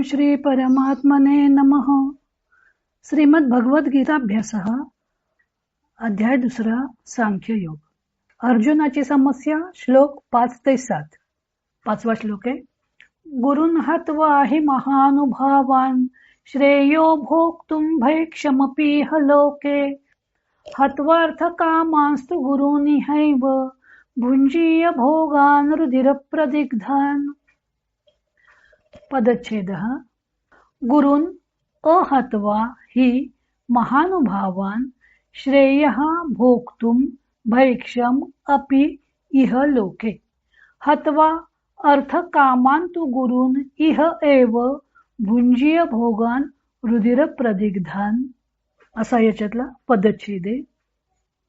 श्री परमात्मने नमः. श्रीमद भगवद गीताभ्यासः अध्याय 2 सांख्य योग. अर्जुनाची समस्या श्लोक 5 ते 7. 5वा श्लोक आहे. गुरुन् हत्वा हि महानुभावान् श्रेयो भोक्तुं भैक्षमपीह लोके हत्वार्थ कामांस्तु गुरूनिहैव भुञ्जीय भोगान् रुधिरप्रदिग्धान्. पदच्छेदः. गुरून् अहत्वा हि महानुभावान् श्रेयः भोक्तुं भैक्षम् अपि इह लोके हत्वा अर्थकामान् तु गुरून् इह एव भुञ्जीय भोगान् रुधिरप्रदिग्धान्. असा याच्यातला पदच्छेद आहे.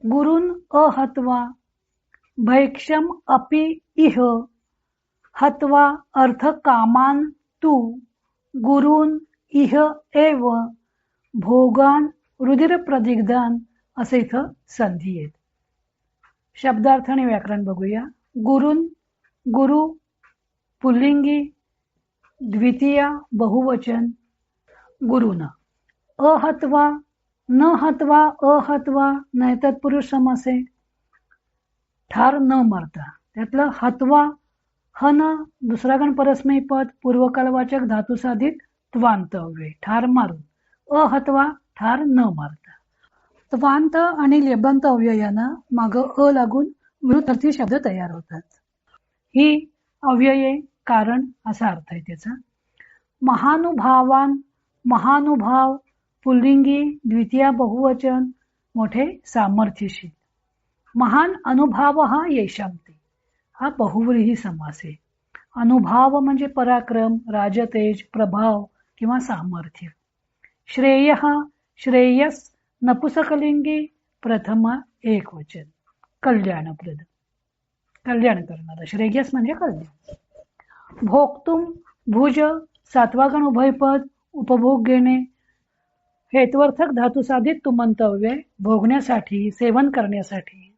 गुरून् अहत्वा भैक्षम् अपि इह हत्वा अर्थकामान् तु गुरून् इह एव भोगान् रुधिरप्रदिग्धान्. असे इथं संधी आहेत. शब्दार्थ आणि व्याकरण बघूया. गुरून् गुरु पुल्लिंगी, द्वितीया बहुवचन गुरुना. अहत्वा न हत्वा अहत्वा नाही तत्पुरुष समास आहे. ठार न मारता. त्यातलं हत्वा हन दुसरा गण परस्मैपदी पद पूर्वकालवाचक धातू साधित त्वांत अव्यय ठार मारून. अहत्वा ठार न मारता. त्वांत आणि लेबंत अव्ययानं माग अ लागून विरुद्धार्थी शब्द तयार होतात. ही अव्यये कारण असा अर्थ आहे त्याचा. महानुभावान महानुभाव पुल्लिंगी द्वितीया बहुवचन मोठे सामर्थ्यशील. महान अनुभाव हा येशांते हा बहुव्रीही समास आहे. अनुभाव म्हणजे पराक्रम, राजतेज, प्रभाव किंवा सामर्थ्य. श्रेय श्रेयस नपुसकलिंगी प्रथमा एकवचन कल्याणप्रद कल्याण करणारा. श्रेयस म्हणजे कल्याण. भोक्तुम भुज 7वा गण उभयपद उपभोग घेणे. हेत्वर्थक धातू साधित तुमंत अव्यय भोगण्यासाठी सेवन करण्यासाठी.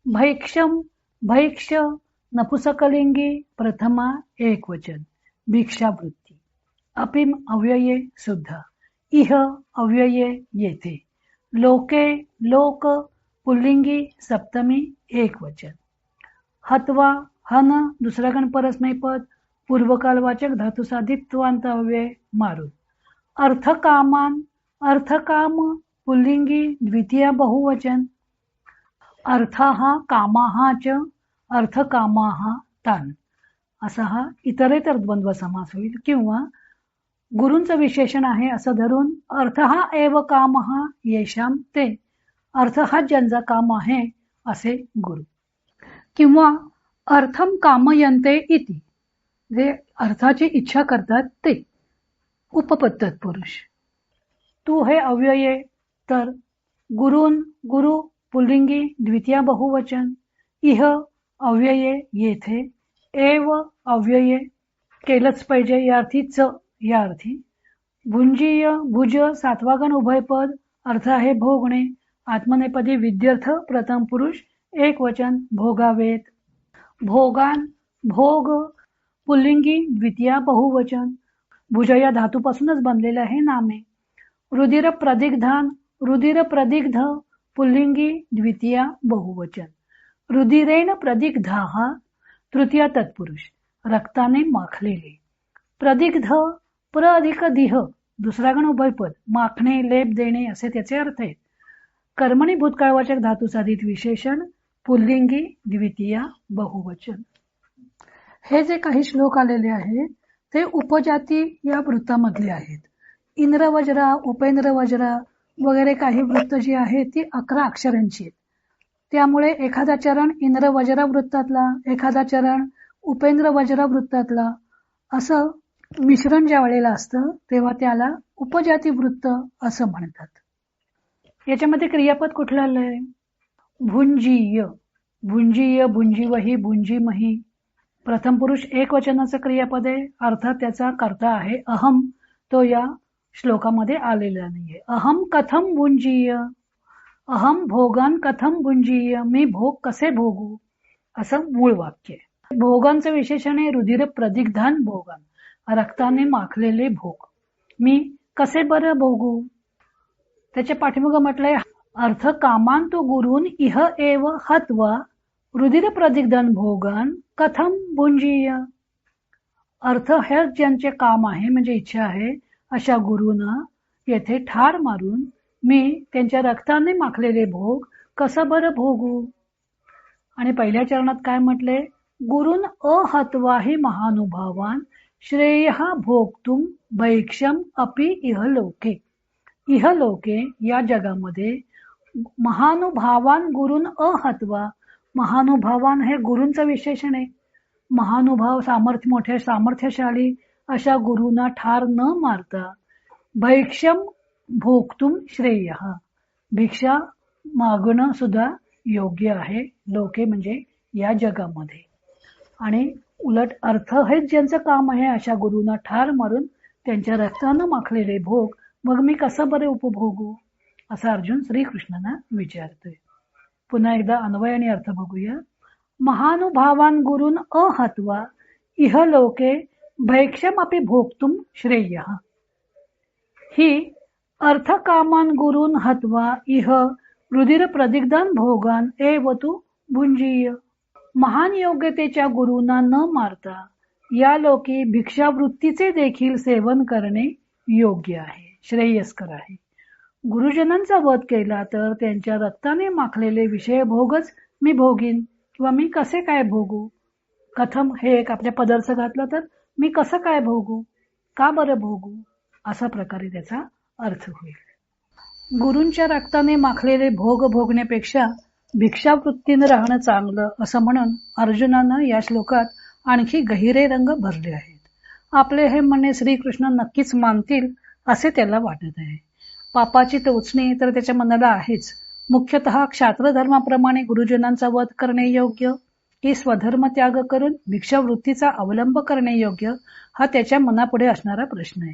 भैक्षम भैक्ष नपुसकलिंगी प्रथमा एकवचन भिक्षावृत्ती. अपिम अव्यये सुद्धा. इह अव्यये येथे. लोके लोक पुल्लिंगी सप्तमी एकवचन. हत्वा हन दुसरा गण परस्मैपद पूर्वकालवाचक धातू साधित त्वांत अव्यय मारून. अर्थकामान अर्थकाम पुल्लिंगी द्वितीया बहुवचन. अर्थाः कामाः च अर्थकामाः तान्. असा हा इतरेतर द्वंद्व समास होईल. किंवा गुरूंचं विशेषण आहे असं धरून अर्थः एव कामः येषां ते. अर्थ हा ज्यांचा काम आहे असे गुरु. किंवा अर्थम कामयन्ते इति जे अर्थाची इच्छा करतात ते. उपपद तत्पुरुष. तू हे अव्यये तर गुरून् गुरु पुल्लिंगी द्वितीया बहुवचन. इह अव्यये येथे. एव अव्यये केलंच पाहिजे या अर्थी च या अर्थी. भुंजीय भुज 7वा गण उभयपद अर्थ आहे भोगणे. आत्मनेपदी विद्यर्थ प्रथम पुरुष एकवचन भोगावेत. भोगान भोग पुल्लिंगी द्वितीया बहुवचन. भुज या धातूपासूनच बनलेलं आहे नामे. रुधिर प्रदिग्धान रुधिर प्रदिग्ध पुल्लिंगी द्वितीया बहुवचन. रुधिरेण प्रदिग्धाः तृतीया तत्पुरुष रक्ताने माखलेले. प्रदिग्ध प्र अधिक दिह दुसरा गण उभयपद माखणे लेप देणे असे त्याचे अर्थ आहेत. कर्मणी भूतकाळवाचक धातू साधित विशेषण पुल्लिंगी द्वितीया बहुवचन. हे जे काही श्लोक आलेले आहेत ते उपजाती या वृत्तामधले आहेत. इंद्रवज्रा उपेंद्र वज्रा वगैरे काही वृत्त जी आहेत ती 11 अक्षरांची आहेत. त्यामुळे एखादा चरण इंद्र वज्रा वृत्तातला एखादा चरण उपेंद्र वज्रा वृत्तातला असं मिश्रण ज्या वेळेला असतं तेव्हा त्याला उपजाती वृत्त असं म्हणतात. याच्यामध्ये क्रियापद कुठलं आलंय? भुंजीय भुंजीय भुंजीवही भुंजीमही. प्रथम पुरुष एक वचनाचं क्रियापद आहे. अर्थात त्याचा कर्ता आहे अहम. तो या श्लोकामध्ये आलेला नाहीये. अहम कथम भुंजीय अहम भोगान कथम भुंजीय. मी भोग कसे भोगू असं मूळ वाक्य. भोगांचं विशेषण आहे रुधिर प्रदिग्धान भोगान. रक्ताने माखलेले भोग मी कसे बरं भोगू. त्याच्या पाठीमागं म्हटलंय अर्थ कामान तो गुरून इह एव हत्वा रुधिर प्रदिग्धन भोगन कथम भुंजीय. अर्थ हे ज्यांचे काम आहे म्हणजे इच्छा आहे अशा गुरुना येथे ठार मारून मी त्यांच्या रक्ताने माखलेले भोग कसं बरं भोगू. आणि पहिल्या चरणात काय म्हटले, गुरुन अहत्वाहि महानुभावान श्रेय भोगतुम भैक्षम अपि इहलोके. इहलोके या जगामध्ये महानुभावान गुरुन अहत्वा, महानुभावान हे गुरूंचं विशेषण आहे. महानुभाव मोठे सामर्थ्यशाली अशा गुरुना ठार न मारता भैक्षम भोगतुम श्रेय, भिक्षा मागणं सुद्धा योग्य आहे लोके म्हणजे या जगामध्ये. आणि उलट अर्थ हेच ज्यांचं काम आहे अशा गुरुना ठार मारून त्यांच्या रक्तानं माखलेले भोग मग मी कसं बरे उपभोगू असं अर्जुन श्रीकृष्णांना विचारतोय. पुन्हा एकदा अन्वय आणि अर्थ बघूया. महानुभावान गुरुन अहत्वा इह लोके भैक्षम अपि भोक्तुम श्रेय. ही अर्थ कामान गुरुन हत्वा इह रुधिर प्रदिग्धन भोगान एव तू भुंजीय. महान योग्यतेच्या गुरुना न मारता या लोकी भिक्षावृत्तीचे देखील सेवन करणे योग्य आहे, श्रेयस्कर आहे. गुरुजनांचा वध केला तर त्यांच्या रक्ताने माखलेले विषय भोगच मी भोगीन किंवा मी कसे काय भोगू. कथम हे एक आपल्या पदर्थ घातलं तर मी कसं काय भोगू, का बरं भोगू असा प्रकारे त्याचा अर्थ होईल. गुरूंच्या रक्ताने माखलेले भोग भोगण्यापेक्षा भिक्षावृत्तीनं राहणं चांगलं असं म्हणून अर्जुनानं या श्लोकात आणखी गहिरे रंग भरले आहेत. आपले हे म्हणणे श्रीकृष्ण नक्कीच मानतील असे त्याला वाटत आहे. पापाची टोचणी तर त्याच्या मनाला आहेच. मुख्यतः क्षात्र धर्माप्रमाणे गुरुजनांचा वध करणे योग्य की स्वधर्म त्याग करून भिक्षावृत्तीचा अवलंब करणे योग्य हा त्याच्या मनापुढे असणारा प्रश्न आहे.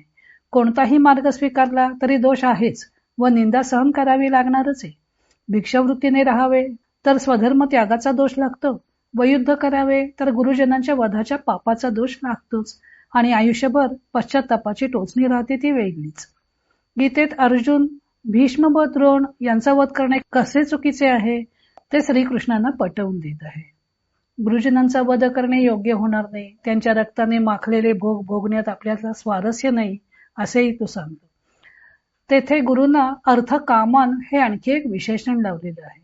कोणताही मार्ग स्वीकारला तरी दोष आहेच व निंदा सहन करावी लागणारच आहे. भिक्षावृत्तीने राहावे तर स्वधर्म त्यागाचा दोष लागतो व युद्ध करावे तर गुरुजनांच्या वधाच्या पापाचा दोष लागतोच आणि आयुष्यभर पश्चातापाची टोचणी राहते ती वेगळीच. गीतेत अर्जुन, भीष्म व द्रोण यांचा वध करणे कसे चुकीचे आहे ते श्रीकृष्णांना पटवून देत आहे. गुरुजनांचा वध करणे योग्य होणार नाही, त्यांच्या रक्ताने माखलेले भोग भोगण्यात आपल्याला स्वारस्य नाही असेही तो सांगतो. तेथे गुरुंना अर्थ कामान हे आणखी एक विशेषण लावलेलं आहे.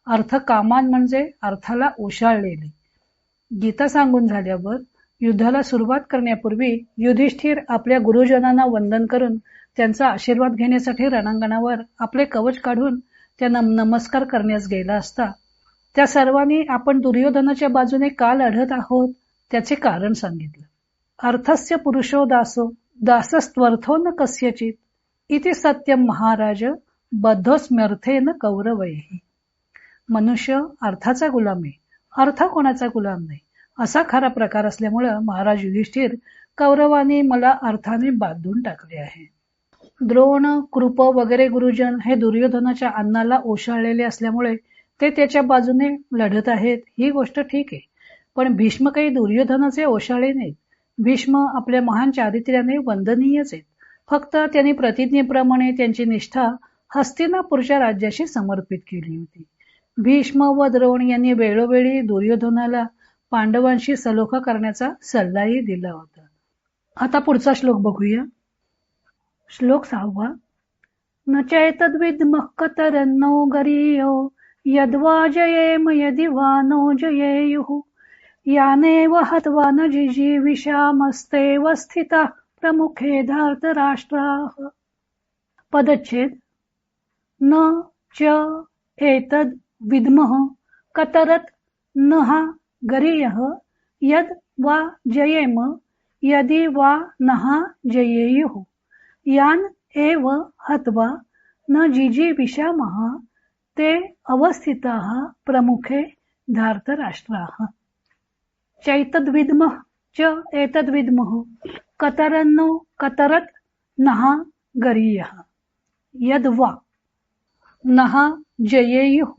अर्थ कामान म्हणजे अर्थाला ओशाळलेले. गीता सांगून झाल्यावर युद्धाला सुरुवात करण्यापूर्वी युधिष्ठिर आपल्या गुरुजनांना वंदन करून त्यांचा आशीर्वाद घेण्यासाठी रणांगणावर आपले कवच काढून त्यांना नमस्कार करण्यास गेला असता त्या सर्वांनी आपण दुर्योधनाच्या बाजूने का लढत आहोत त्याचे कारण सांगितलं. अर्थस्य पुरुषो दासो दासस्त्वर्थो न कस्यचित इति सत्यम महाराज बद्धोस्म्यर्थेन कौरवैहि. मनुष्य अर्थाचा गुलाम आहे, अर्थ कोणाचा गुलाम नाही असा खरा प्रकार असल्यामुळं महाराज युधिष्ठिर कौरवांनी मला अर्थाने बांधून टाकले आहे. द्रोण, कृप वगैरे गुरुजन हे दुर्योधनाच्या अन्नाला ओशाळलेले असल्यामुळे ते त्याच्या बाजूने लढत आहेत ही गोष्ट ठीक आहे. पण भीष्म काही दुर्योधनाचे ओशाळे नाहीत. भीष्म आपल्या महान चारित्र्याने वंदनीयच आहेत. फक्त त्यांनी प्रतिज्ञेप्रमाणे त्यांची निष्ठा हस्तिनापूरच्या राज्याशी समर्पित केली होती. भीष्म व द्रोण यांनी वेळोवेळी दुर्योधनाला पांडवांशी सलोखा करण्याचा सल्लाही दिला होता. आता पुढचा श्लोक बघूया. श्लोक 6. न चैतद्विद्मः कतरन्नो गरीयो यद्वा जयेम यदि वा नो जयेयुः यानेव हत्वा न जिजीविषामस्तेव स्थिताः प्रमुखे धार्तराष्ट्राः. पदच्छेद. न च एतद् विद्मः कतरत् नः गरीयः यद् वा जयेम यदि वा नः जयेयुः यान एव हत्वा न जिजीविषामः ते अवस्थिताः प्रमुखे धार्तराष्ट्राः. चैतद्विद्मः च एतद्विद्मः कतरन्नो कतरत् नः गरीयः यद्वा नः जयेयुः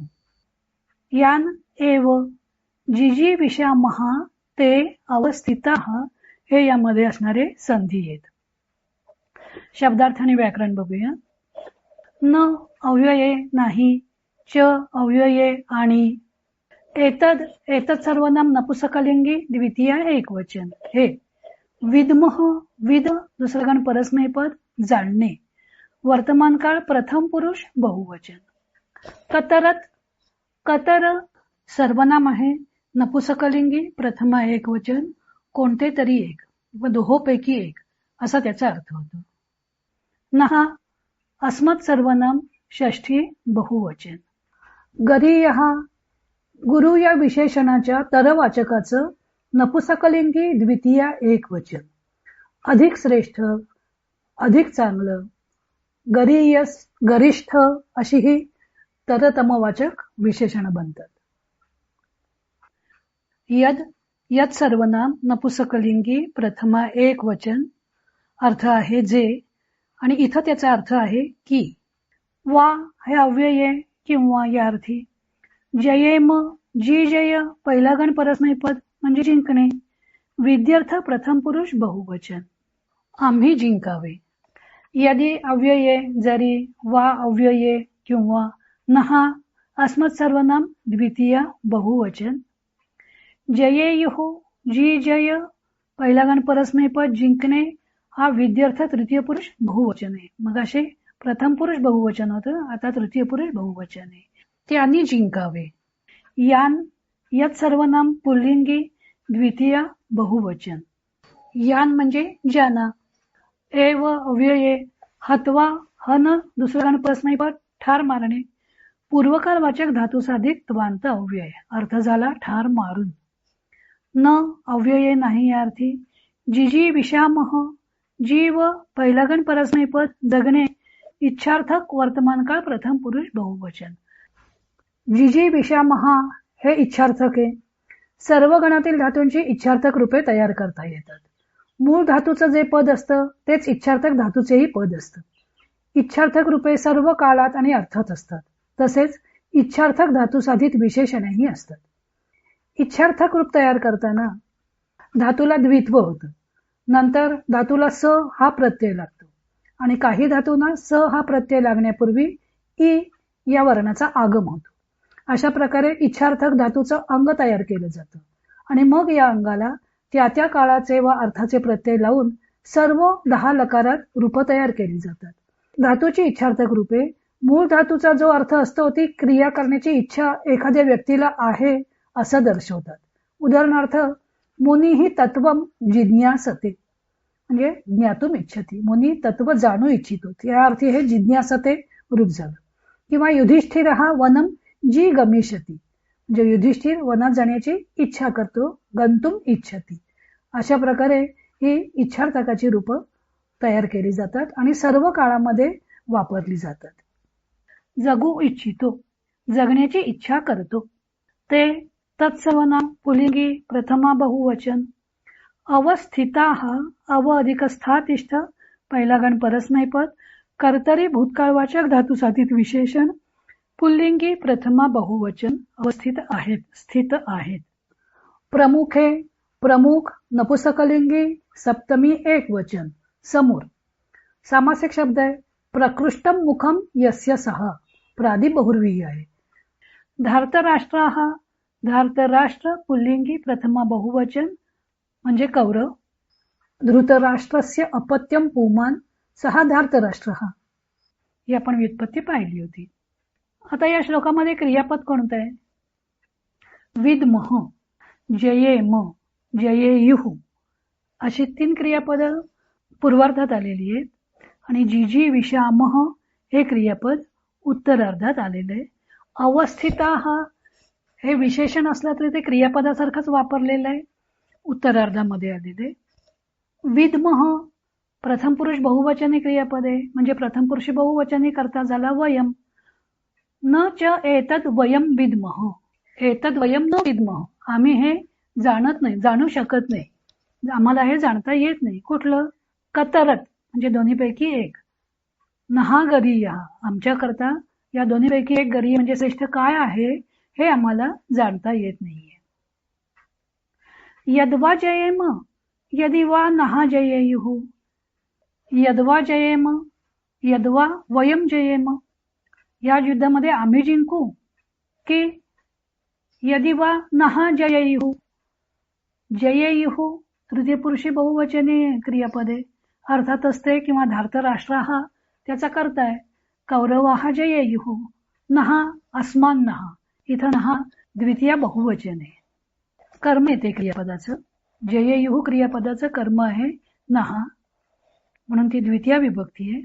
यान एव जिजीविषामः ते अवस्थिताः हे यामध्ये असणारे संधी आहेत. शब्दार्थ आणि व्याकरण बघूया. न अव्यये नाही, च अव्यये आणि, एतद एतद सर्वनाम नपुसकलिंगी द्वितीय एकवचन. हे विद्मः विद दुसरं गण परस्मैपद जाणणे, वर्तमान काळ प्रथम पुरुष बहुवचन. कतरत कतर सर्वनाम आहे, नपुसकलिंगी प्रथमा एकवचन, कोणते तरी एक व दोहोपैकी एक असा त्याचा अर्थ होतो. नहा अस्मत् सर्वनाम षष्ठी बहुवचन. गरीयः गुरु या विशेषणाच्या तरवाचकाचं नपुसकलिंगी द्वितीय एकवचन. अधिक श्रेष्ठ, अधिक चांगलं, गरीयस गरिष्ठ अशी ही तरतमवाचक विशेषण बनतात. यद यद सर्वनाम नपुसकलिंगी प्रथमा एकवचन, अर्थ आहे जे, आणि इथं त्याचा अर्थ आहे की. वा हे अव्यय किंवा या अर्थी. जयेम जी जय पहिला गण परस्मैपद म्हणजे जिंकणे, विद्यार्थ प्रथम पुरुष बहुवचन, आम्ही जिंकावे. यदि अव्यये जरी, वा अव्यये किंवा, नहा अस्मत् सर्वनाम द्वितीय बहुवचन. जयेयुः जी जय पहिला गण परस्मैपद जिंकणे हा विद्यार्थ तृतीय पुरुष बहुवचन आहे. मग असे प्रथम पुरुष बहुवचन होतं, आता तृतीय पुरुष बहुवचन आहे. त्यांनी जिंकावे. यान यत सर्वनाम पुल्लिंगी द्वितीय बहुवचन. यान म्हणजे ज्यांना. एव अव्यये हत्वा हन दुसरा गण परस्मैपद ठार मारणे, पूर्वकालवाचक धातू साधित त्वांत अव्यय, अर्थ झाला ठार मारून. न अव्यये नाही या अर्थी. जिजी विषामह जीव पहिला गण परस्मैपद जगणे, इच्छार्थक वर्तमान काळ प्रथम पुरुष बहुवचन. जिजी विषामहा हे इच्छार्थक आहे. सर्व गणातील धातूंची इच्छार्थक रूपे तयार करता येतात. मूळ धातूचं जे पद असतं तेच इच्छार्थक धातूचेही पद असतं. इच्छार्थक रूपे सर्व काळात आणि अर्थात असतात. तसेच इच्छार्थक धातू साधित विशेषणेही असतात. इच्छार्थक रूप तयार करताना धातूला द्वित्व होतं. नंतर धातूला स हा प्रत्यय लागतो आणि काही धातूंना स हा प्रत्यय लागण्यापूर्वी ई या वर्णाचा आगम होतो. अशा प्रकारे इच्छार्थक धातूचं अंग तयार केलं जातं आणि मग या अंगाला त्या त्या काळाचे व अर्थाचे प्रत्यय लावून सर्व 10 लकारात रूप तयार केली जातात. धातूची इच्छार्थक रूपे मूळ धातूचा जो अर्थ असतो ती क्रिया करण्याची इच्छा एखाद्या व्यक्तीला आहे असं दर्शवतात. उदाहरणार्थ मुनी तत्वम जिज्ञासते म्हणजे ज्ञातुम इच्छती, मुनी तत्व जाणू इच्छितो, या अर्थी हे जिज्ञासते रूप झालं. किंवा युधिष्ठिर हा वनम जी गमिष्यती म्हणजे युधिष्ठिर वनात जाण्याची इच्छा करतो, गंतुम इच्छती. अशा प्रकारे ही इच्छार्थकाची रूप तयार केली जातात आणि सर्व काळामध्ये वापरली जातात. जगू इच्छितो जगण्याची इच्छा करतो. ते तत्सर्वनाम पुल्लिंगी प्रथमा बहुवचन. अवस्थिताः अव अधिक स्थातिष्ठ पहिला गण परस्मैपद कर्तरी भूतकाळवाचक धातू साधित विशेषण पुल्लिंगी प्रथमा बहुवचन अवस्थित आहेत स्थित आहेत. प्रमुखे प्रमुख नपुसकलिंगी सप्तमी एकवचन समोर. सामासिक शब्द आहे. प्रकृष्टम मुखम यस्य सह प्रादि बहुर्वीय आहे. धार्तराष्ट्राः धार्तराष्ट्र पुल्लिंगी प्रथमा बहुवचन म्हणजे कौरव. धृतराष्ट्रस्य अपत्यम पुमान सहा धार्तराष्ट्रः ही आपण व्युत्पत्ती पाहिली होती. आता या श्लोकामध्ये क्रियापद कोणतं आहे? विद्मः, जयेम, जयेयुः अशी 3 क्रियापद पूर्वार्धात आलेली आहेत आणि जीजी विषामः हे क्रियापद उत्तरार्धात आलेले आहे. अवस्थिताः हे विशेषण असलं तरी ते क्रियापदासारखंच वापरलेलं आहे, उत्तरार्धामध्ये आलेले. विद्मः प्रथम पुरुष बहुवचनी क्रियापद आहे म्हणजे प्रथम पुरुष बहुवचनी करता झाला वयम. न च एतद वयम विद्मः, एतद वयम न विद्मः, आम्ही हे जाणत नाही, जाणू शकत नाही, आम्हाला हे जाणता येत नाही. कुठलं? कतरत म्हणजे दोन्हीपैकी एक. नहा गरीय आमच्या करता या दोन्हीपैकी एक गरीय म्हणजे श्रेष्ठ काय आहे हे आम्हाला जाणता येत नाहीये. यद्वा जयेम यदि वा नहा जयेयुः, यद्वा जयेम, यद्वा वयम जयेम. या युद्धामध्ये आम्ही जिंकू की यदि वा नहा जयेयुः. जयेयुः तृतीय पुरुषी बहुवचने क्रियापदे अर्थात असते किंवा धार्तराष्ट्र हा त्याचा कर्ता आहे. कौरवाः जयेयुः, नहा अस्मान नहा. इथं नहा द्वितीय बहुवचन आहे. कर्म येते क्रियापदाचं. जयेयुः क्रियापदाचं कर्म आहे नहा, म्हणून ती द्वितीय विभक्ती आहे.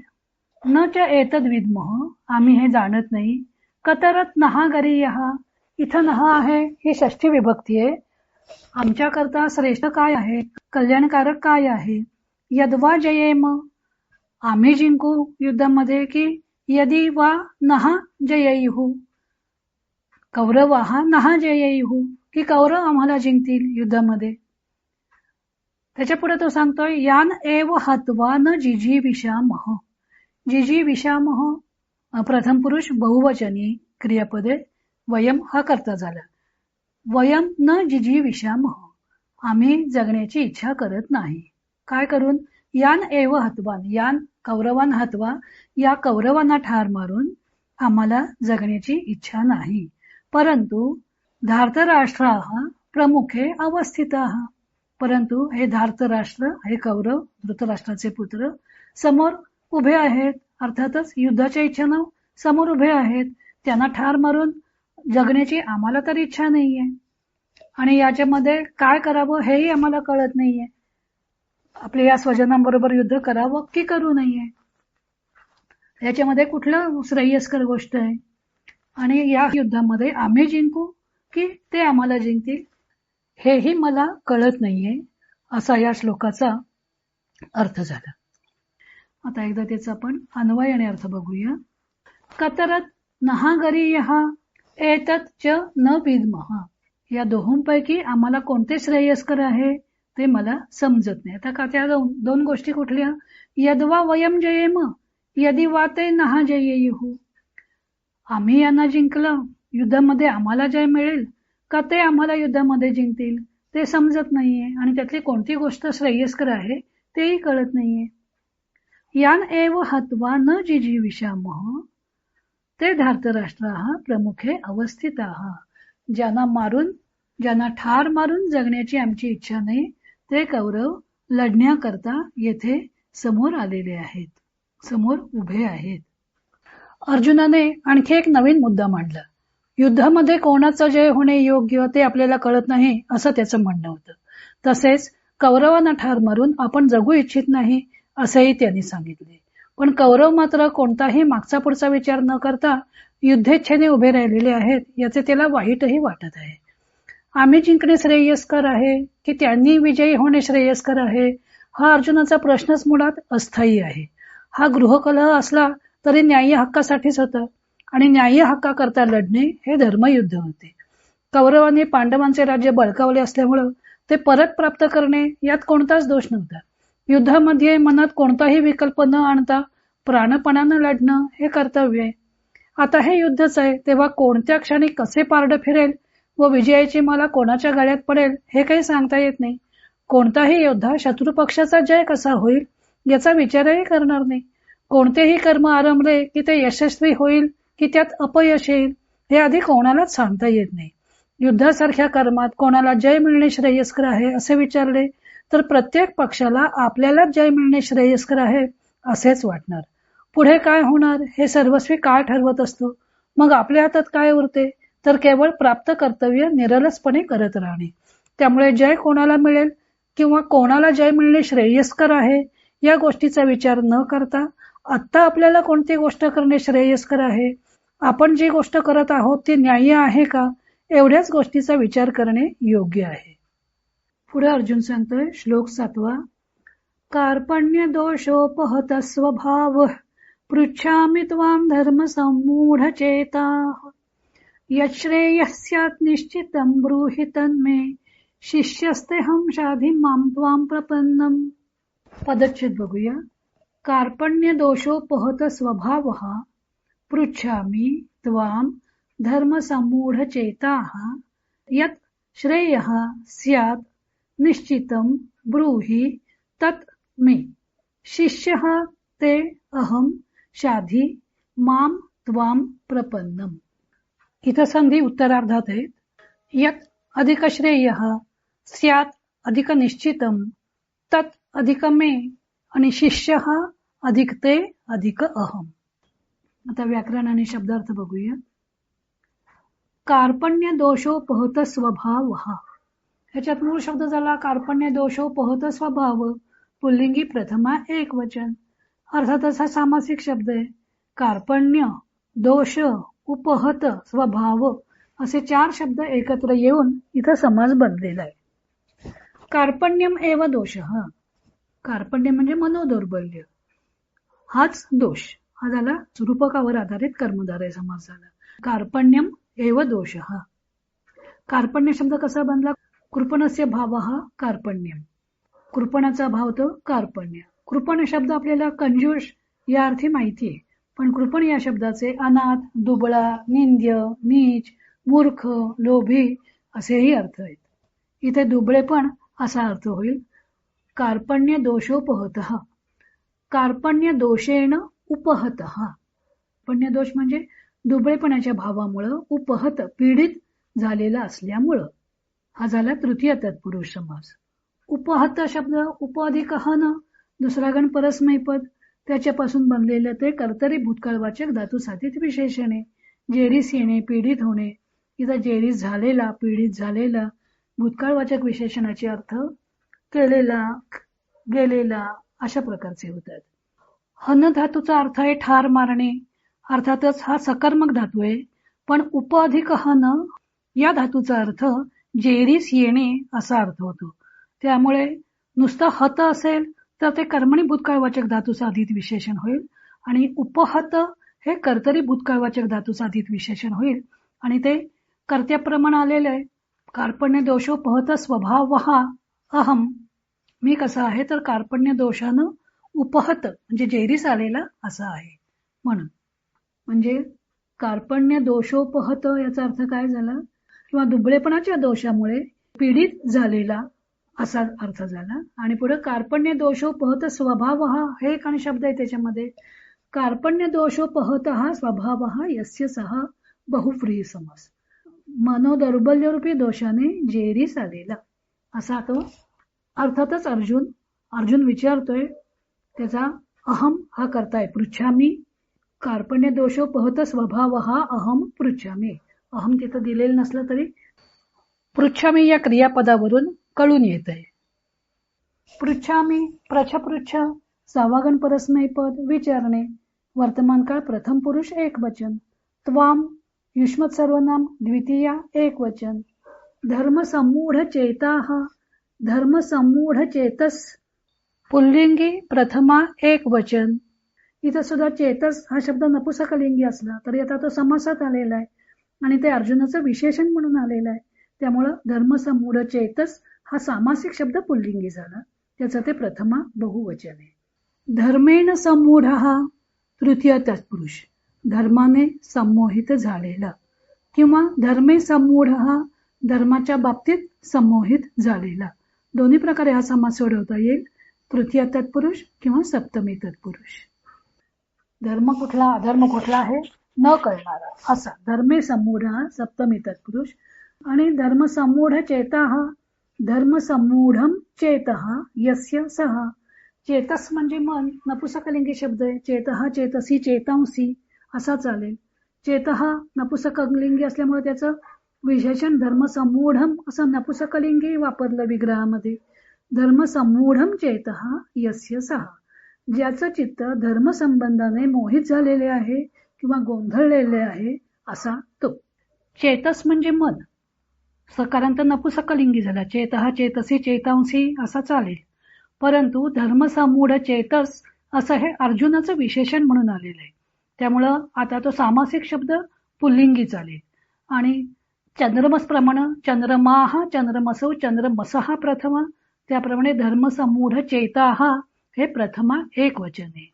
न च एतद् विद्मः, आम्ही हे जाणत नाही. कतरत नहा गरीयः, इथं नहा आहे ही षष्ठी विभक्ती आहे. आमच्याकरता श्रेष्ठ काय आहे, कल्याणकारक काय आहे. यद्वा जयेम, आम्ही जिंकू युद्धामध्ये की यदि वा नहा जयेयुः, कौरवाः नहा जयेयुः, की कौरव आम्हाला जिंकतील युद्धामध्ये. त्याच्या पुढे तो सांगतोय यान एव हत्वा न जिजीविषामः. जिजीविषामः प्रथम पुरुष बहुवचनी क्रियापदे. वयम हा कर्ता झाला. वयम न जिजीविषामः, आम्ही जगण्याची इच्छा करत नाही. काय करून, यान एव हत्वान, यान कौरवान हत्वा, या कौरवांना ठार मारून आम्हाला जगण्याची इच्छा नाही. परंतु धार्तराष्ट्राः प्रमुखे अवस्थिताः, परंतु हे धार्तराष्ट्र, हे कौरव धृतराष्ट्राचे पुत्र समोर उभे आहेत. अर्थातच युद्धाच्या इच्छेनं समोर उभे आहेत. त्यांना ठार मारून जगण्याची आम्हाला तर इच्छा नाहीये, आणि याच्यामध्ये काय करावं हेही आम्हाला कळत नाहीये. आपल्या या स्वजनांबरोबर युद्ध करावं की करू नये, याच्यामध्ये कुठलं श्रेयस्कर गोष्ट आहे. आणि या युद्धामध्ये आम्ही जिंकू की ते आम्हाला जिंकतील हेही मला कळत नाहीये, असा या श्लोकाचा अर्थ झाला. आता एकदा त्याचा आपण अन्वय आणि अर्थ बघूया. कतरत नहागरीयः एतत् च न विद्मः, या दोहोंपैकी आम्हाला कोणते श्रेयस्कर आहे ते मला समजत नाही. आता का त्या दोन गोष्टी कुठल्या, यद्वा वयम जयेम, यदि वा ते नहा जयेयुः. आम्ही यांना जिंकलं, युद्धामध्ये आम्हाला जय मिळेल का ते आम्हाला युद्धामध्ये जिंकतील ते समजत नाहीये, आणि त्यातली कोणती गोष्ट श्रेयस्कर आहे तेही कळत नाहीये. यान एव हत्वा न जिजीविषामः, ते धार्तराष्ट्राः प्रमुखे अवस्थिताः, ज्यांना ठार मारून जगण्याची आमची इच्छा नाही ते कौरव लढण्याकरता येथे समोर आलेले आहेत, समोर उभे आहेत. अर्जुनाने आणखी एक नवीन मुद्दा मांडला. युद्धामध्ये कोणाचा जय होणे योग्य ते आपल्याला कळत नाही असं त्याचं म्हणणं होतं. तसेच कौरवांना ठार मारून आपण जगू इच्छित नाही असेही त्यांनी सांगितले. पण कौरव मात्र कोणताही मागचा पुढचा विचार न करता युद्धेच्छेने उभे राहिलेले आहेत, याचे त्याला वाईटही वाटत आहे. आम्ही जिंकणे श्रेयस्कर आहे की त्यांनी विजयी होणे श्रेयस्कर आहे, हा अर्जुनाचा प्रश्नच मुळात अस्थायी आहे. हा गृहकलह असला तरी न्याय्य हक्कासाठीच होता, आणि न्याय्य हक्काकरता लढणे हे धर्मयुद्ध होते. कौरवांनी पांडवांचे राज्य बळकावले असल्यामुळं ते परत प्राप्त करणे यात कोणताच दोष नव्हता. युद्धामध्ये मनात कोणताही विकल्प न आणता प्राणपणानं लढणं हे कर्तव्य आहे. आता हे युद्धच आहे, तेव्हा कोणत्या क्षणी कसे पारडं फिरेल व विजयाची माला कोणाच्या गळ्यात पडेल हे काही सांगता येत नाही. कोणताही योद्धा शत्रुपक्षाचा जय कसा होईल याचा विचारही करणार नाही. कोणतेही कर्म आरंभले की ते यशस्वी होईल की त्यात अपयश येईल हे आधी कोणालाच सांगता येत नाही. युद्धासारख्या कर्मात कोणाला जय मिळणे श्रेयस्कर आहे असे विचारले तर प्रत्येक पक्षाला आपल्यालाच जय मिळणे श्रेयस्कर आहे असेच वाटणार. पुढे काय होणार हे सर्वस्वी काळ ठरवत असतो. मग आपल्या हातात काय उरते तर केवळ प्राप्त कर्तव्य निरलसपणे करत राहणे. त्यामुळे जय कोणाला मिळेल किंवा कोणाला जय मिळणे श्रेयस्कर आहे या गोष्टीचा विचार न करता आत्ता आपल्याला कोणती गोष्ट करणे श्रेयस्कर आहे, आपण जी गोष्ट करत आहोत ती न्याय्य आहे का, एवढ्याच गोष्टीचा विचार करणे योग्य आहे. पुढे अर्जुन सांगतोय श्लोक 7. कार्पण्य दोषोपहत स्वभाव पृच्छामि त्वां धर्म सम्मूढ चेताः यच्छ्रेयः स्यात् निश्चितं ब्रूहि तन्मे शिष्यस्तेऽहं शाधि मां त्वां प्रपन्नम्. पदच्छेद बघूया. कार्पण्य दोषोपहत स्वभावः पृच्छामि त्वां धर्म सम्मूढ चेताः यत् श्रेयः स्यात् निश्चितं ब्रूहि तत् मे. शिष्यः ते अहं शाधी माम त्वाम प्रपन्नम. इथं संधी उत्तरार्धात आहेत. यत् अधिक श्रेयः स्यात् अधिक निश्चितम तत् अधिक मे आणि शिष्यः अधिक ते अधिक अहम. आता व्याकरण आणि शब्दार्थ बघूया. कार्पण्य दोषोपहत स्वभाव. ह्याच्यात मूळ शब्द झाला कार्पण्य दोषोपहत स्वभाव. पुल्लिंगी प्रथमा एक वचन. अर्थातच हा सामासिक शब्द आहे. कार्पण्य, दोष, उपहत, स्वभाव असे 4 शब्द एकत्र येऊन इथं समास बनलेला आहे. कार्पण्यम एव दोषः. कार्पण्य म्हणजे मनोदौर्बल्य, हाच दोष. हा झाला रूपकावर आधारित कर्मधारय समास झाला. कार्पण्यम एव दोषः. कार्पण्य शब्द कसा बनला? कृपणस्य भावः कार्पण्यम. कृपणाचा भाव तो कार्पण्य. कृपण शब्द आपल्याला कंजूष या अर्थी माहिती आहे, पण कृपण या शब्दाचे अनाथ, दुबळा, निंद्य, नीच, मूर्ख, लोभी असेही अर्थ आहेत. इथे दुबळेपण असा अर्थ होईल. कार्पण्य दोषोपहतः. कार्पण्य दोषेण उपहतः. कार्पण्य दोष म्हणजे दुबळेपणाच्या भावामुळं, उपहत पीडित झालेला असल्यामुळं. हा झाला तृतीय तत्पुरुष समास. उपहत शब्द उप अधिक हन, दुसरा गण परस्मैपद, त्याच्यापासून बनलेलं ते कर्तरी भूतकाळवाचक धातू साधित विशेषणे. जेरीस येणे, पीडित होणे. इथं जेरीस झालेला, पीडित झालेला. भूतकाळवाचक विशेषणाचे अर्थ केलेला, गेलेला अशा प्रकारचे होतात. हन धातूचा अर्थ आहे ठार मारणे. अर्थातच हा सकर्मक धातू आहे, पण उप अधिक हन या धातूचा अर्थ जेरीस येणे असा अर्थ होतो. त्यामुळे नुसतं हत असेल तर ते कर्मणी भूतकाळवाचक धातू साधित विशेषण होईल, आणि उपहत हे कर्तरी भूतकाळवाचक धातू साधित विशेषण होईल, आणि ते कर्त्याप्रमाणे आलेले आहे. कार्पण्य दोषोपहत स्वभाव अहम. मी कसा आहे तर कार्पण्य दोषानं उपहत म्हणजे जेरीस आलेला असा आहे. म्हणून म्हणजे कार्पण्य दोषोपहत याचा अर्थ काय झाला? किंवा दुबळेपणाच्या दोषामुळे पीडित झालेला असा अर्थ झाला. आणि पुढे कार्पण्य दोषोपहत स्वभाव हे एक आणि शब्द आहे त्याच्यामध्ये. कार्पण्य दोषोपहत स्वभाव यस्य सह बहुव्रीही समास. मनोदौर्बल्यरूपी दोषाने जेरीस आलेला असा तो. अर्थातच अर्जुन विचारतोय, त्याचा अहम हा करताय पृच्छामी. कार्पण्य दोषोपहत स्वभाव अहम पृच्छामी. अहम तिथं दिलेलं नसलं तरी पृच्छामी या क्रियापदावरून कळून येत आहे. पृच्छामी, प्रच्छपृच्छ, सावागण परस्मैपद, विचारणे. वर्तमानकाळ प्रथम पुरुष एक वचन. त्वाम युष्मत सर्वनाम द्वितीया एक वचन. धर्मसम्मूढ चेताः, धर्मसम्मूढ चेतस पुल्लिंगी प्रथमा एक वचन. इथं सुद्धा चेतस हा शब्द नपुसकलिंगी असला तरी आता तो समासात आलेला आहे आणि ते अर्जुनाचं विशेषण म्हणून आलेलं आहे. त्यामुळं धर्मसम्मूढ चेतस हा सामासिक शब्द पुल्लिंगी झाला, त्याचं ते प्रथमा बहुवचन आहे. धर्मेण सम्मूढ हा तृतीय तत्पुरुष, धर्माने संमोहित झालेला, किंवा धर्मे सम्मूढ हा धर्माच्या बाबतीत संमोहित झालेला. दोन्ही प्रकारे हा समास सोडवता येईल, तृतीय तत्पुरुष किंवा सप्तमी तत्पुरुष. धर्म कुठला अधर्म कुठला आहे न कळणारा असा धर्मे सम्मूढ हा सप्तमी तत्पुरुष. आणि धर्मसम्मूढ चेता हा धर्मसम्मूढम चेतः यस्य सह. चेतस म्हणजे मन, नपुसकलिंगी शब्द आहे. चेतः चेतसी चेतांसी असा चालेल. चेतः नपुसकलिंगी असल्यामुळे त्याचं विशेषण धर्मसम्मूढम असं नपुसकलिंगी वापरलं विग्रहामध्ये. धर्मसम्मूढम चेतः यस्य सह. ज्याचं चित्त धर्मसंबंधाने मोहित झालेले आहे किंवा गोंधळलेले आहे असा तो. चेतस म्हणजे मन, सकारांत नपुसकलिंगी झाला. चेतः चेतसी चेतांसी असा चालेल, परंतु धर्मसम्मूढ चेतस असं हे अर्जुनाचं विशेषण म्हणून आलेलं आहे. त्यामुळं आता तो सामासिक शब्द पुल्लिंगी चालेल. आणि चंद्रमस प्रमाणे चंद्रमाह चंद्रमसौ चंद्रमसहा प्रथमा, त्याप्रमाणे धर्मसम्मूढ चेताः हे प्रथमा एक वचन आहे.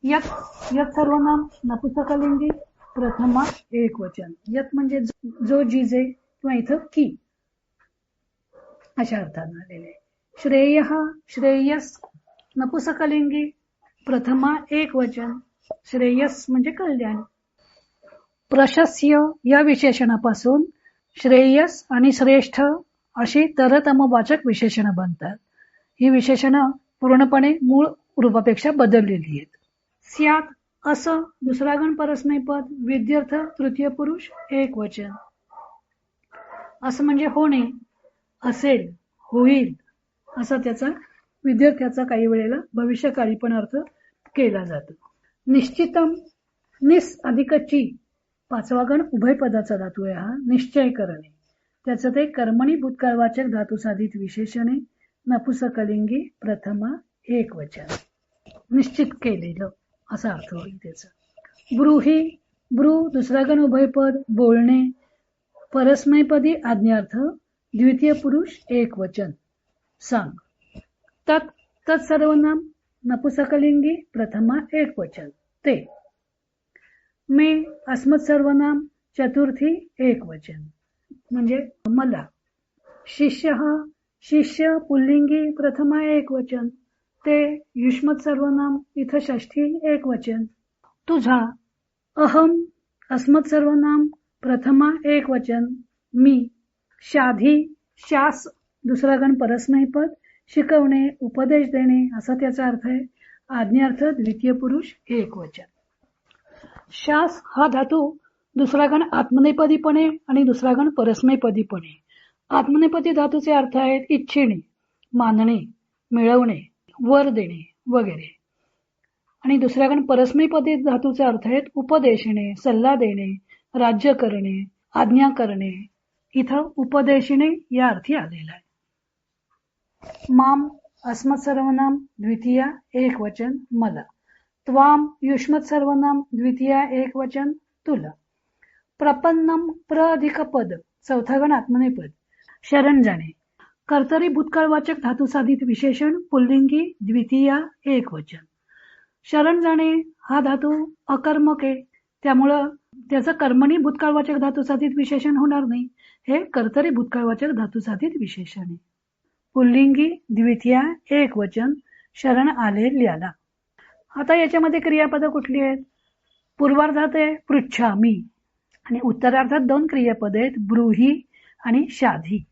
यत सर्वनाम नपुसकलिंगी प्रथमा एक वचन. यत म्हणजे जो जिजे किंवा इथं की. अशा अर्थाने आलेले. श्रेय श्रेयस नपुसकलिंगी प्रथमा एक वचन. श्रेयस म्हणजे कल्याण. प्रशस्य या विशेषणापासून श्रेयस आणि श्रेष्ठ अशी तरतमवाचक विशेषणं बनतात. ही विशेषणं पूर्णपणे मूळ रूपापेक्षा बदललेली आहेत. स्यात असं दुसरा गण परस्मैपद विद्यर्थ तृतीय पुरुष एक वचन. असं म्हणजे होणे, असेल, होईल असा त्याचा विद्यार्थ्याचा काही वेळेला भविष्यकाळी पण अर्थ केला जातो. निश्चितम निस अधिक ची पाचवा गण उभयपदाचा धातू आहे. हा निश्चय करणे. त्याचं ते कर्मणी भूतकाळवाचक धातू साधित विशेषणे नपुसकलिंगी प्रथमा एक वचन. निश्चित केलेलं असा अर्थ होईल त्याचा. ब्रूही ब्रू दुसरा गण उभयपद बोलणे. परस्मैपदी आज्ञार्थ द्वितीय पुरुष एक वचन. सांग. तत् तत्सर्वनाम नपुसकलिंगी प्रथमा एक वचन. ते. मे अस्मत् सर्वनाम चतुर्थी एक वचन म्हणजे मला. शिष्य शिष्य पुल्लिंगी प्रथमा एक वचन. ते युष्मत् सर्वनाम इथं षष्ठी एक वचन. तुझा. अहम अस्मत् सर्वनाम प्रथमा एक वचन मी. शाधी शास दुसरा गण परस्मैपद शिकवणे उपदेश देणे असा त्याचा अर्थ आहे. आज्ञार्थ द्वितीय पुरुष एक वचन. शास हा धातू दुसरा गण आत्मनेपदीपणे आणि दुसरा गण परस्मैपदीपणे. आत्मनेपदी धातूचे अर्थ आहेत इच्छिणे, मानणे, मिळवणे, वर देणे वगैरे. आणि दुसऱ्या गण परस्मैपदी धातूचे अर्थ आहेत उपदेशणे, सल्ला देणे, राज्य करणे, आज्ञा करणे. इथं उपदेशणे या अर्थी आलेला आहे. माम अस्मत् सर्वनाम द्वितीया एक वचन मला. त्वाम युष्मत् सर्वनाम द्वितीया एक वचन तुला. प्रपन्नम प्र अधिक पद चौथा गण आत्मनेपद शरण जाणे. कर्तरी भूतकाळवाचक धातू साधित विशेषण पुल्लिंगी द्वितीया एक वचन. शरण जाणे हा धातू अकर्मक आहे, त्यामुळं त्याचं कर्मणी भूतकाळवाचक धातू साधित विशेषण होणार नाही. हे कर्तरी भूतकाळवाचक धातू साधित विशेषण आहे. पुल्लिंगी द्वितीया एक वचन शरण आलेल्याला. आता याच्यामध्ये क्रियापद कुठली आहेत? पूर्वार्धात आहे पृच्छामी आणि उत्तरार्धात दोन क्रियापद आहेत ब्रूही आणि शाधी.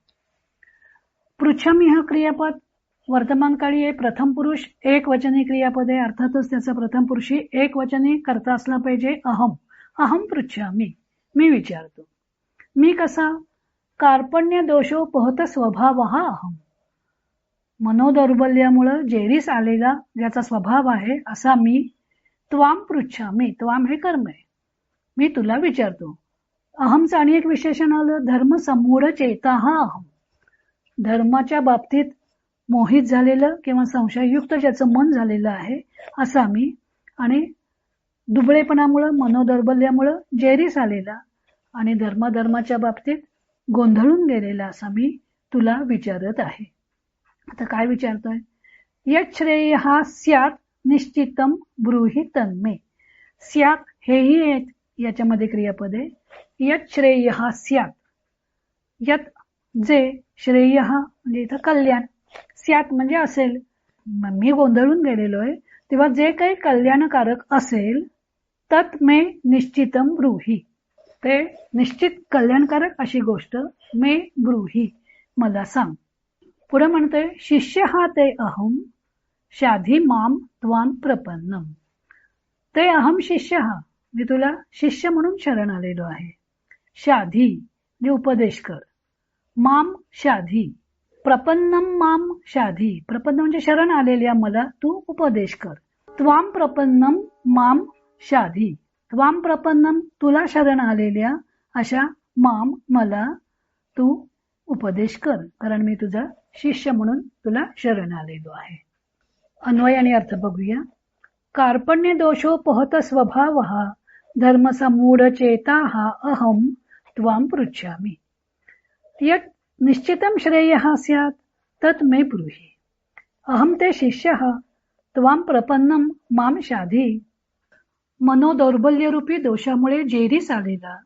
पृच्छामी हा क्रियापद वर्तमानकाळी आहे. प्रथम पुरुष एक वचनी क्रियापद आहे. अर्थातच त्याचा प्रथम पुरुषी एक वचनी करता असला पाहिजे. अहम अहम पृच्छामी मी विचारतो. मी कसा? कार्पण्य दोषोपहत स्वभाव हा अहम. मनोदौर्बल्यामुळं जेरीस आलेला ज्याचा स्वभाव आहे असा मी. त्वाम पृच्छामी त्वाम हे कर्म आहे. मी तुला विचारतो. अहमचं आणि एक विशेषण आलं धर्म समूढ चेता हा अहम. धर्माच्या बाबतीत मोहित झालेलं किंवा संशययुक्त ज्याचं मन झालेलं आहे असा मी. आणि दुबळेपणामुळं मनोदौर्बल्यामुळं जेरीस आलेला आणि धर्माच्या बाबतीत गोंधळून गेलेला असा मी तुला विचारत आहे. आता काय विचारतोय? यत् श्रेय हा स्यात निश्चितम ब्रूहि तन्मे. स्यात हेही आहेत याच्यामध्ये क्रियापद आहे. यत् श्रेय हा स्यात. यत् जे श्रेय म्हणजे इथं कल्याण. स्यात म्हणजे असेल. मी गोंधळून गेलेलो आहे तेव्हा जे काही कल्याणकारक असेल तत् मे निश्चितम ब्रूहि. ते निश्चित कल्याणकारक अशी गोष्ट मे ब्रूहि मला सांग. पुढे म्हणतोय शिष्य हा ते अहम शाधी माम त्वाम प्रपन्नम. ते अहम शिष्य हा मी तुला शिष्य म्हणून शरण आलेलो आहे. शाधी म्हणजे उपदेश कर. माम शाधी. प्रपन्नम माम शाधी. प्रपन्न म्हणजे शरण आलेल्या मला तू उपदेश कर. त्वाम प्रपन्नम माम शाधी. त्वाम प्रपन्नम तुला शरण आलेल्या अशा माम मला तू उपदेश कर, कारण मी तुझा शिष्य म्हणून तुला शरण आलेलो आहे. अन्वय आणि अर्थ बघूया. कार्पण्य दोषोपहत स्वभाव हा धर्मसमूढ चेता हा अहम त्वाम पृच्छामि. यत् निश्चितम श्रेय स्यात् तत् मे ब्रूहि. अहम ते शिष्य त्वाम प्रपन्नम माम शाधी. मनोदौर्बल्यरूपी दोषामुळे जेरीस आलेला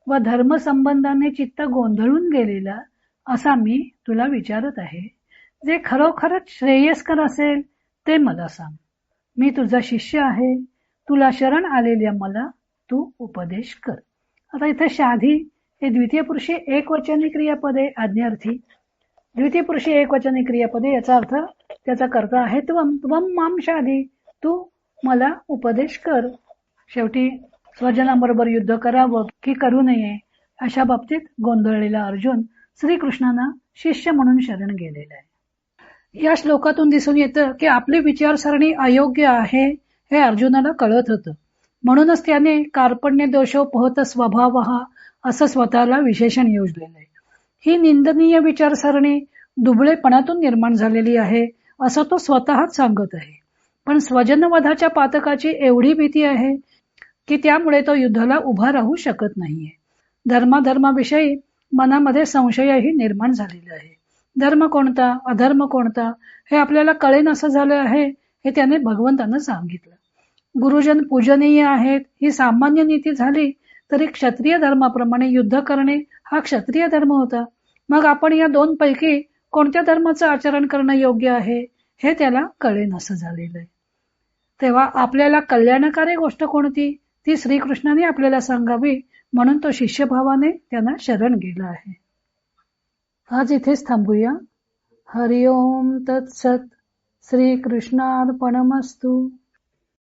व धर्मसंबंधाने चित्त गोंधळून गेलेला असा मी तुला विचारत आहे. जे खरोखरच श्रेयस्कर असेल ते मला सांग. मी तुझा शिष्य आहे. तुला शरण आलेल्या मला तू उपदेश कर. आता इथे शाधी हे द्वितीय पुरुषी एकवचनी क्रियापदे आज्ञार्थी. द्वितीय पुरुषी एकवचनी क्रियापदे याचा अर्थ त्याचा कर्ता आहे त्वम. त्वम माम शाधी, तू मला उपदेश कर. शेवटी स्वजनाबरोबर युद्ध करावं की करू नये अशा बाबतीत गोंधळलेला अर्जुन श्रीकृष्णांना शिष्य म्हणून शरण गेलेला आहे. या श्लोकातून दिसून येतं की आपली विचारसरणी अयोग्य आहे हे अर्जुनाला कळत होतं. म्हणूनच त्याने कार्पण्य दोषोपहत स्वभाव असं स्वतःला विशेषण योजलेलं आहे. ही निंदनीय विचारसरणी दुबळेपणातून निर्माण झालेली आहे असं तो स्वतःच सांगत आहे. पण स्वजनवधाच्या पातकाची एवढी भीती आहे की त्यामुळे तो युद्धाला उभा राहू शकत नाहीये. धर्माविषयी मनामध्ये संशयही निर्माण झालेला आहे. धर्म कोणता अधर्म कोणता हे आपल्याला कळेन असं झालं आहे हे त्याने भगवंतांना सांगितलं. गुरुजन पूजनीय आहेत ही सामान्य नीती झाली तरी क्षत्रिय धर्माप्रमाणे युद्ध करणे हा क्षत्रिय धर्म होता. मग आपण या दोन पैकी कोणत्या धर्माचं आचरण करणं योग्य आहे हे त्याला कळेन असं झालेलं आहे. तेव्हा आपल्याला कल्याणकारी गोष्ट कोणती ती श्रीकृष्णाने आपल्याला सांगावी म्हणून तो शिष्यभावाने त्यांना शरण गेला आहे. आज इथेच थांबूया. हरिओम तत्सत. श्रीकृष्णार्पणमस्तु.